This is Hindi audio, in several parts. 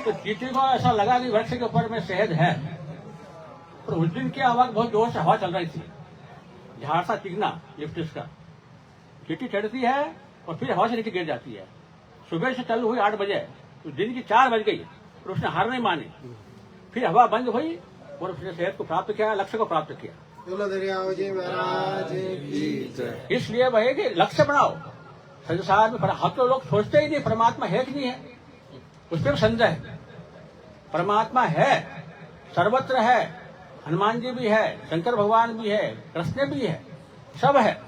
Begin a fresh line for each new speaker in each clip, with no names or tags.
तो चींटी को ऐसा लगा कि वृक्ष के ऊपर में शहद है। और उस दिन की आवाज बहुत जोर से हवा चल रही थी, झाड़ सा चिकना लिप्टिस का। चींटी चढ़ती है और फिर हवा से नीचे गिर जाती है। सुबह से चालू हुई 8 बजे, तो दिन की 4 बज गई और उसने हार नहीं मानी। फिर हवा बंद हुई और उसने शहद को प्राप्त किया, लक्ष्य को प्राप्त किया। इसलिए वही कि लक्ष्य बनाओ। संसार में हम तो लोग सोचते ही नहीं परमात्मा है कि नहीं है, उस पर संदेह है। परमात्मा है, सर्वत्र है। हनुमान जी भी है, शंकर भगवान भी है, कृष्ण भी है, सब है।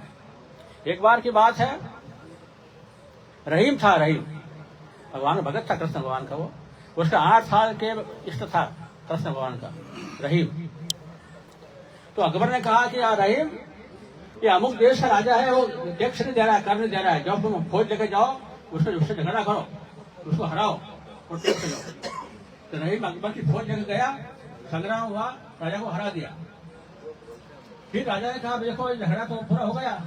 एक बार की बात है, रहीम था, रहीम भगवान भगत था कृष्ण भगवान का। वो उसका 8 साल के इष्ट था कृष्ण भगवान का रहीम। तो अकबर ने कहा कि यार रहीम, ये अमुक देश का राजा है, वो टैक्स नहीं दे रहा है, कर नहीं दे रहा है, जब तुम फौज लेके जाओ उससे झगड़ा करो, उसको हराओ और टैक्स लो। तो रहीम अकबर की फौज लेके गया, संग्राम हुआ, राजा को हरा दिया। फिर राजा ने कहा देखो झगड़ा तो पूरा हो गया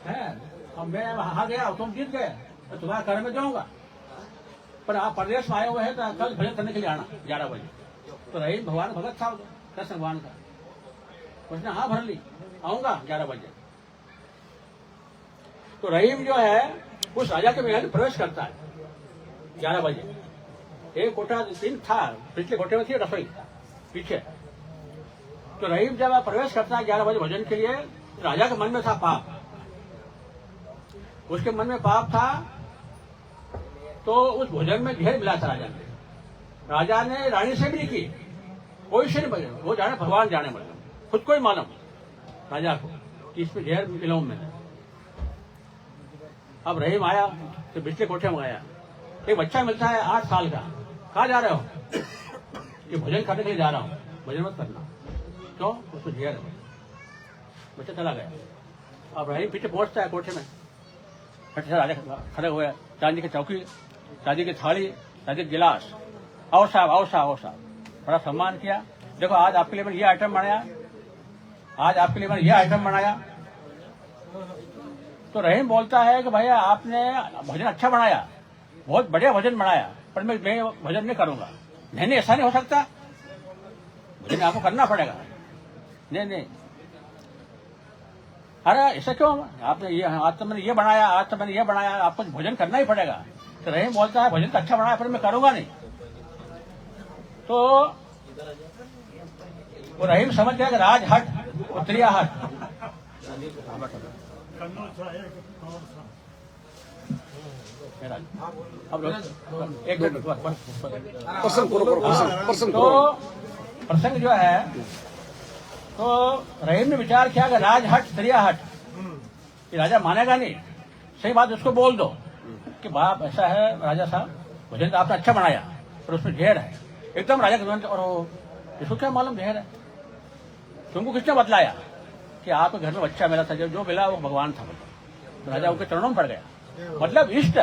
है, अब मैं हार गया, तुम जीत गए, तो तुम्हारा कर में जाऊंगा, पर आप प्रदेश में आए हुए हैं तो कल भजन करने के लिए आना 11 बजे। तो रहीम भगवान भगत था कृष्ण भगवान का, उसने हाँ भर ली, आऊंगा 11 बजे। तो रहीम जो है उस राजा के महल में प्रवेश करता है 11 बजे। एक कोठा 3 था, पिछले कोठे में थी रसोई पीछे। तो रहीम जब प्रवेश करता है 11 बजे भोजन के लिए, राजा के मन में था पाप, उसके मन में पाप था। तो उस भोजन में ढेर मिला था राजा ने रानी से भी नहीं की, कोई से नहीं, वो जाने भगवान जाने, मतलब खुद को ही मालूम राजा को कि इसमें ढेर मिलाऊं मैं। अब रहीम आया तो बिजली कोठे में आया, एक बच्चा मिलता है 8 साल का। कहाँ जा रहे हो? ये भोजन करने के लिए जा रहा हूँ, भोजन मत करना। क्यों? उसमें ढेर है। बच्चा चला गया। अब रहीम पीछे पहुंचता है कोठे में, राजा खड़े हुए, चांदी की चौकी, चांदी की थाली, चांदी के गिलास, आओ साहब, आओ साहब, आओ साहब, बड़ा सम्मान किया। देखो आज आपके लिए मैंने ये आइटम बनाया, आज आपके लिए मैंने ये आइटम बनाया। तो रहीम बोलता है कि भैया आपने भोजन अच्छा बनाया, बहुत बढ़िया भोजन बनाया, पर मैं भोजन नहीं करूंगा। नहीं, ऐसा नहीं हो सकता, भोजन आपको करना पड़ेगा। नहीं, अरे ऐसा क्यों? आपने ये, आज तो मैंने ये बनाया, आज तो मैंने ये बनाया, आपको भोजन करना ही पड़ेगा। तो रहीम बोलता है भोजन तो अच्छा बनाया, पर मैं करूंगा नहीं। तो वो रहीम समझ गया कि राज हट उत्तरिया हट। अब एक प्रसंग जो है, तो रहीम ने विचार किया कि राज हट त्रिया हट, ये राजा मानेगा नहीं। सही बात उसको बोल दो कि बाप ऐसा है राजा साहब, भोजन तो आपने अच्छा बनाया पर उसमें ढेर है। एकदम राजा के, और इसको क्या मालूम ढेर है? तुमको किसने बतलाया कि आपके घर में बच्चा मिला था, जो मिला वो भगवान था। तो राजा उनके चरणों में पड़ गया। मतलब इष्ट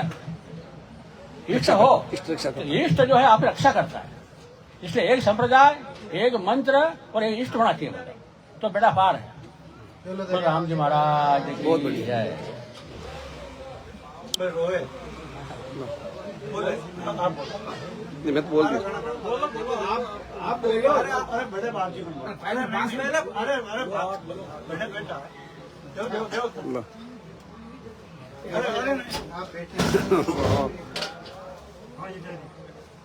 हो, इष्ट जो है आप रक्षा करता है। इसलिए एक संप्रदाय, एक मंत्र और एक इष्ट होना चाहिए, तो बेटा पार है। तो राम जी महाराज बहुत बढ़िया है।
मैं तो बोल दूं।
आप बोलो। अरे बड़े बाप जी, अरे बड़े बेटा, आप बैठे।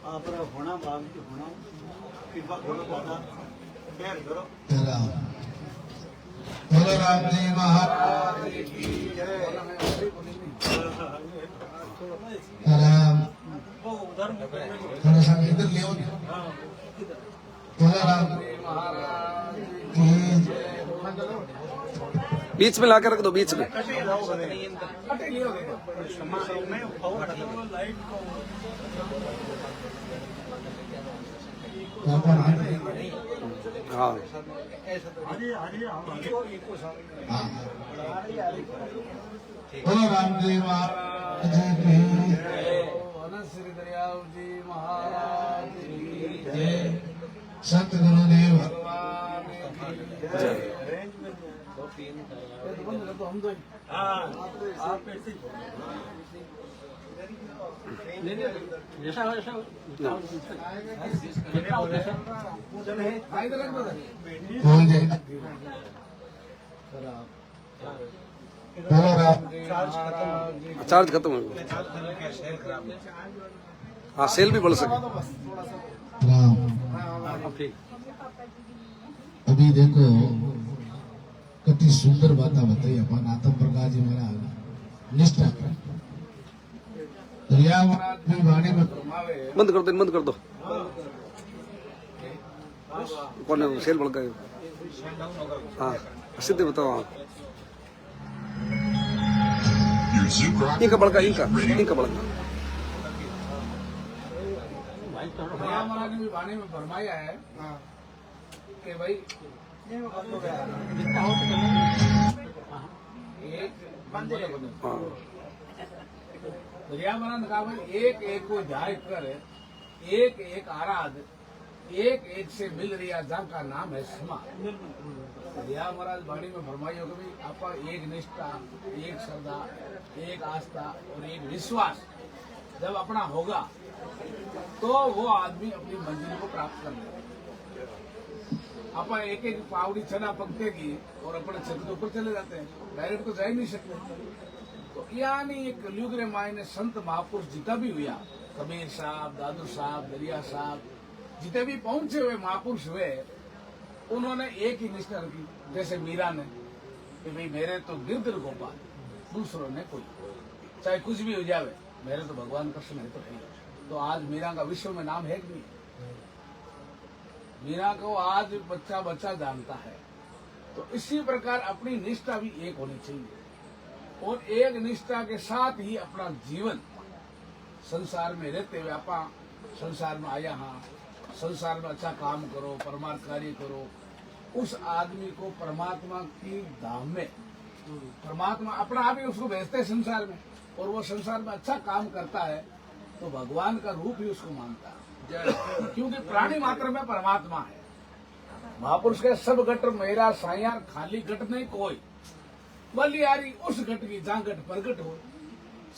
आप होना बाप की होना, कृपा करो दादा, पैर करो।
बोलो राम जी महाराज की जय। राम थोड़ा सा इधर ले आओ। बोलो राम जी महाराज की जय।
बीच में लाकर रख दो, बीच में। हाँ
बोलो राम जी महाराज की जय।
श्री दरियाव जी महाराज की
जय। सतगुरुदेव भगवान की जय।
हम तो आप
नहीं, नहीं, जैसा हो, जैसा हो। जितना हो जैसा।
बोल दे बोलो राम
चार्ज खत्म हो गया। हाँ सेल भी बढ़ सके।
राम
अब ठीक।
अभी देखो कितनी सुंदर बातें बताई अपन आत्म प्रकाश जी मेरा निष्ठा दरिया की वाणी में
बंद कर दो, बंद कर दो। कौन है सेल बढ़ गए? हाँ सीधे बताओ। हाँ
Your Zubrock
इनका बढ़ गया, इनका बढ़ गया।
भैया महाराज ने भी वाणी में फरमाया है कि भाई
जितना हो
एक
हाँ
दरिया महाराज ने कहा भाई एक एक को जाय कर एक एक आराध एक एक से मिल रही जहाँ का नाम है समा। दरिया महाराज वाणी में फरमाई हो कि भाई आपका एक निष्ठा, एक श्रद्धा, एक आस्था और एक विश्वास जब अपना होगा तो वो आदमी अपनी मंजिल को प्राप्त कर लेगा। आप एक एक पावड़ी चना पकते की और अपने छत के ऊपर चले जाते हैं, डायरेक्ट तो जा ही नहीं सकते। तो यानी एक कलयुग रे मायने संत महापुरुष जितना भी हुआ, कबीर साहब, दादू साहब, दरिया साहब, जितने भी पहुंचे हुए महापुरुष हुए, उन्होंने एक ही निष्ठा रखी। जैसे मीरा ने कि भाई मेरे तो गिरधर गोपाल, दूसरों ने कोई चाहे कुछ भी हो जावे मेरे तो भगवान कृष्ण है तो है। तो आज मीरा का विश्व में नाम है कि नहीं? मीरा को आज बच्चा बच्चा जानता है। तो इसी प्रकार अपनी निष्ठा भी एक होनी चाहिए और एक निष्ठा के साथ ही अपना जीवन संसार में रहते हुए आप संसार में आया, हाँ संसार में अच्छा काम करो, परमार्थ कार्य करो। उस आदमी को परमात्मा की धाम में परमात्मा अपना आप ही उसको भेजते हैं संसार में, और वो संसार में अच्छा काम करता है तो भगवान का रूप ही उसको मानता है, क्योंकि प्राणी मात्र में परमात्मा है। महापुरुष के सब घट मेरा सायार, खाली घट नहीं कोई, बलियारी उस घट की जहाँ घट प्रगट हो,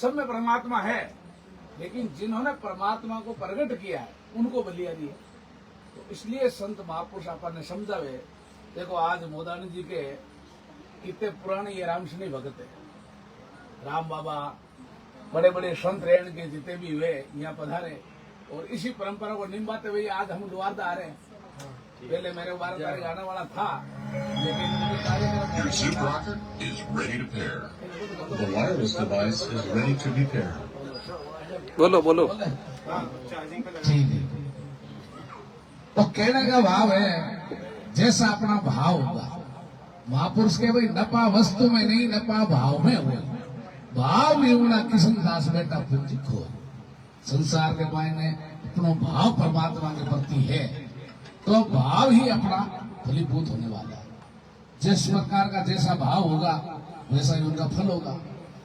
सब में परमात्मा है। लेकिन जिन्होंने परमात्मा को प्रगट किया है उनको बलियारी है। तो इसलिए संत महापुरुष अपन ने समझावे। देखो आज मोदानी जी के कितने पुराने ये रामशनी भगत है, राम बाबा, बड़े बड़े संत रेण के जितने भी हुए यहाँ पधारे, और इसी परंपरा को निभाते हुए आज हम द्वारदा आ रहे हैं। पहले मेरे 12 तारीख आने वाला था, लेकिन
Your Zubrocker is ready to pair. The wireless device is ready to be paired.
बोलो बोलो।
ठीक है। तो कहने का भाव है जैसा अपना भाव होगा। महापुरुष के भाई नपा वस्तु में नहीं, नपा भाव में हो। भाव युवना किशन दास बेटा पूंजी खो। संसार के मायने अपना भाव परमात्मा के प्रति है तो भाव ही अपना फलीभूत होने वाला है। जिस प्रकार का जैसा भाव होगा वैसा ही उनका फल होगा।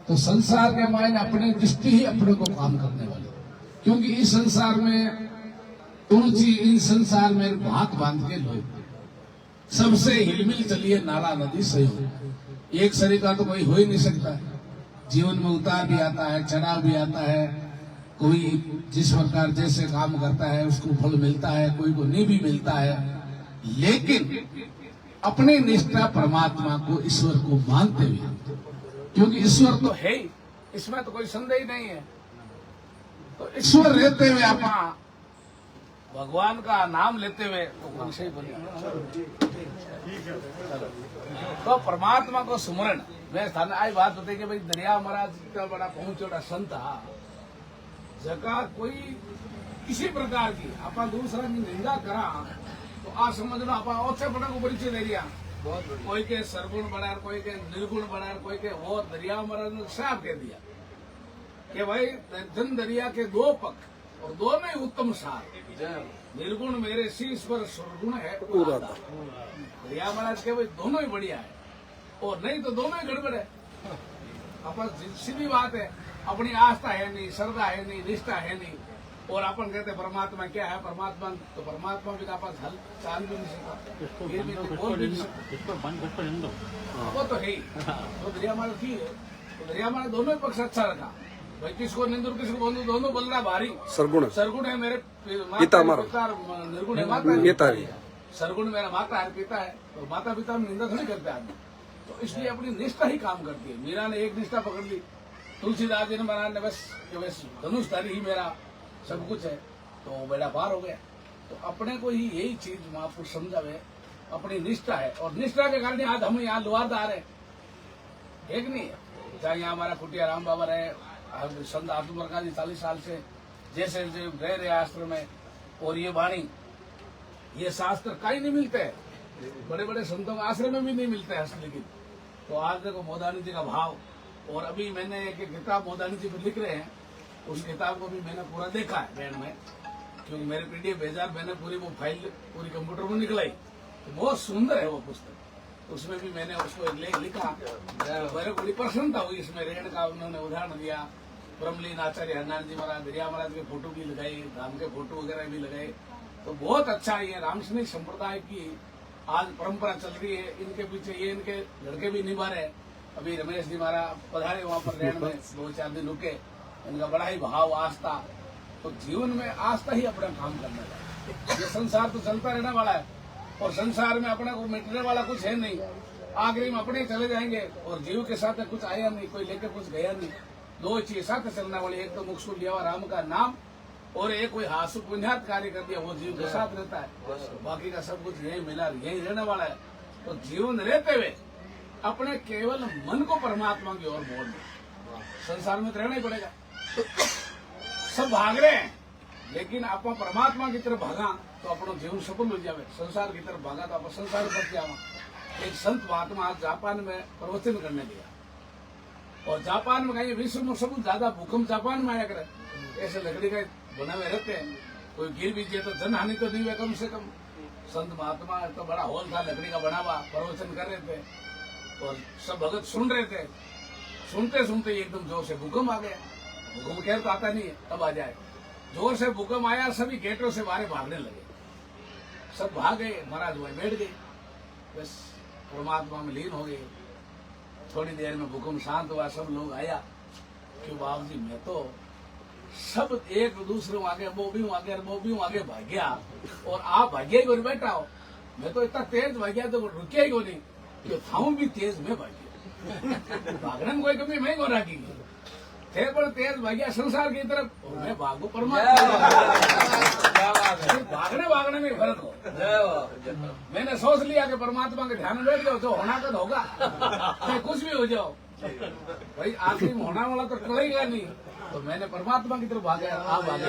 तो संसार के मायने अपनी दृष्टि ही अपने को काम करने वाली, क्योंकि इस संसार में तुलसी, इन संसार में भात बांध के लोग सबसे हिलमिल चलिए नाला नदी सहयोग। एक शरीर का तो कोई हो ही नहीं सकता है। जीवन में उतार भी आता है, चढ़ाव भी आता है। कोई जिस प्रकार जैसे काम करता है उसको फल मिलता है, कोई को नहीं भी मिलता है। लेकिन अपनी निष्ठा परमात्मा को, ईश्वर को मानते हुए, क्योंकि ईश्वर तो है ही,
इसमें तो कोई संदेह ही नहीं है।
तो ईश्वर रहते हुए आप
भगवान का नाम लेते हुए तो कौन से ही बोलिए। तो परमात्मा को सुमरण मैं स्थान आई बात होती कि भाई दरिया महाराज इतना बड़ा पहुंचोड़ा संत जगह कोई किसी प्रकार की आप दूसरा की निंदा करा तो आ समझ लो आप ओछे पड़ा को परिचय दे दिया। कोई के सरगुण बना, कोई के निर्गुण बना, कोई के वो दरिया महाराज ने साफ कह दिया कि भाई जन दरिया के दो पक्ष और दोनों ही उत्तम सार। निर्गुण मेरे शीश पर सुरगुण है पूरा। दरिया महाराज के भाई दोनों ही बढ़िया है, और नहीं तो दोनों ही गड़बड़ है। अपन सीधी बात है, अपनी आस्था है नहीं, श्रद्धा है नहीं, निष्ठा है नहीं, और अपन कहते परमात्मा क्या है, परमात्मा तो परमात्मा भी आपस हल चाल भी नहीं सकता, ये भी बोल भी नहीं सकता,
इसको बंद कर हिंदू
वो तो है ही। तो दरिया महाराज की है, तो दरिया महाराज दोनों ही पक्ष अच्छा रखा। भाई किसको निंदुर किसको बंधु दोनों बलना भारी।
सरगुण
सरगुण है मेरे
पिता हमारा।
निर्गुण है माता है।
पिता है।
सरगुण मेरा माता है, पिता है, तो माता पिता में निंदा थोड़ी करते आदमी। तो इसलिए अपनी निष्ठा ही काम करती है। मीरा ने एक निष्ठा पकड़ ली, तुलसीदास जी ने बनाने बस धनुषधारी ही मेरा सब कुछ है, तो बेड़ा पार हो गया। तो अपने को ही यही चीज महापुरुष समझावे, अपनी निष्ठा है। और निष्ठा के कारण आज हम यहाँ लोहारदार है, एक नहीं है। चाहे यहाँ हमारा कुटिया राम बाबा रहे, संत आत्म प्रकाश जी 40 साल से जैसे रह रहे आश्रम में, और ये वाणी ये शास्त्र कहीं नहीं मिलते हैं, बड़े बड़े संतों के आश्रम में भी नहीं मिलते हैं हस्तलिखित। तो आज देखो मोदानी जी का भाव, और अभी मैंने एक किताब मोदानी जी पर लिख रहे हैं, उस किताब को भी मैंने पूरा देखा है बैंड में, क्योंकि मेरे पीडीएफ भेजा, मैंने पूरी वो फाइल पूरी कंप्यूटर में निकलाई, तो बहुत सुंदर है वो पुस्तक। उसमें भी मैंने उसको एक लेख लिखा, मेरे को बड़ी प्रसन्नता हुई इसमें। रेण का उन्होंने उदाहरण दिया, ब्रह्मलीन आचार्य हरनारायण जी महाराज, दरिया महाराज के फोटो भी लगाए, राम के फोटो वगैरह भी लगाए। तो बहुत अच्छा ये रामसैनिक संप्रदाय की आज परंपरा चल रही है। इनके पीछे ये इनके लड़के भी निभा रहे। अभी रमेश जी महाराज पधारे वहां पर रेण में, 2-4 दिन रुके, इनका बड़ा ही भाव आस्था। तो जीवन में आस्था ही अपना काम करना चाहिए। ये संसार तो चलता रहने वाला है, और संसार में अपने को मिटने वाला कुछ है नहीं। आखिरी में अपने चले जाएंगे, और जीव के साथ कुछ आया नहीं, कोई लेके कुछ गया नहीं। 2 चीज साथ चलने वाली, एक तो मुख लिया हुआ राम का नाम, और एक कोई हासु पुण्यात कार्य कर दिया, वो जीव के साथ रहता है। बाकी का सब कुछ यही मिला, यही रहने वाला है। तो जीवन रहते हुए अपने केवल मन को परमात्मा की ओर मोड़ना, संसार में तो रहना ही पड़ेगा। सब भाग रहे हैं, लेकिन आप परमात्मा की तरफ भागा तो अपना जीवन सफल हो जाए। संसार की तरफ भागा तो आप संसार बच जावा। एक संत महात्मा आज जापान में प्रवचन करने गया, और जापान में कहीं विश्व में सबसे ज्यादा भूकंप जापान में आया करे, ऐसे लकड़ी का बना हुए रहते हैं। कोई गिर भी जाए तो जन हानि तो नहीं हुई कम से कम। संत महात्मा तो बड़ा हॉल था लकड़ी का बना हुआ, प्रवचन कर रहे थे, और सब भगत सुन रहे थे। सुनते सुनते एकदम जोर से भूकंप आ गया। भूकंप खैर तो आता नहीं है, तब आ जाए। जोर से भूकंप आया, सभी गेटों से बाहर भागने लगे। सब भाग गए, महाराज वहीं बैठ गए, बस परमात्मा में लीन हो गए। थोड़ी देर में भूकंप शांत हुआ, सब लोग आया कि बाबू जी मैं तो सब एक दूसरे आगे वो भी आगे भाग गया, और आप भाग्य ही बैठा हो। मैं तो इतना तेज भाग्या तो रुकिया ही नहीं, कि थाऊ भी तेज में भाग्य। भागने में कोई कमी मैं को रखी थे, पर तेज भाग्या संसार की तरफ, और मैं भागू परमात्मा। भागने में फर्क हो। मैंने सोच लिया कि परमात्मा के ध्यान में बैठ जाओ, जो होना तो होगा, चाहे कुछ भी हो जाओ। भाई आखिरी में होना वाला तो टलेगा नहीं, तो मैंने परमात्मा की तरफ भागा। आप भागे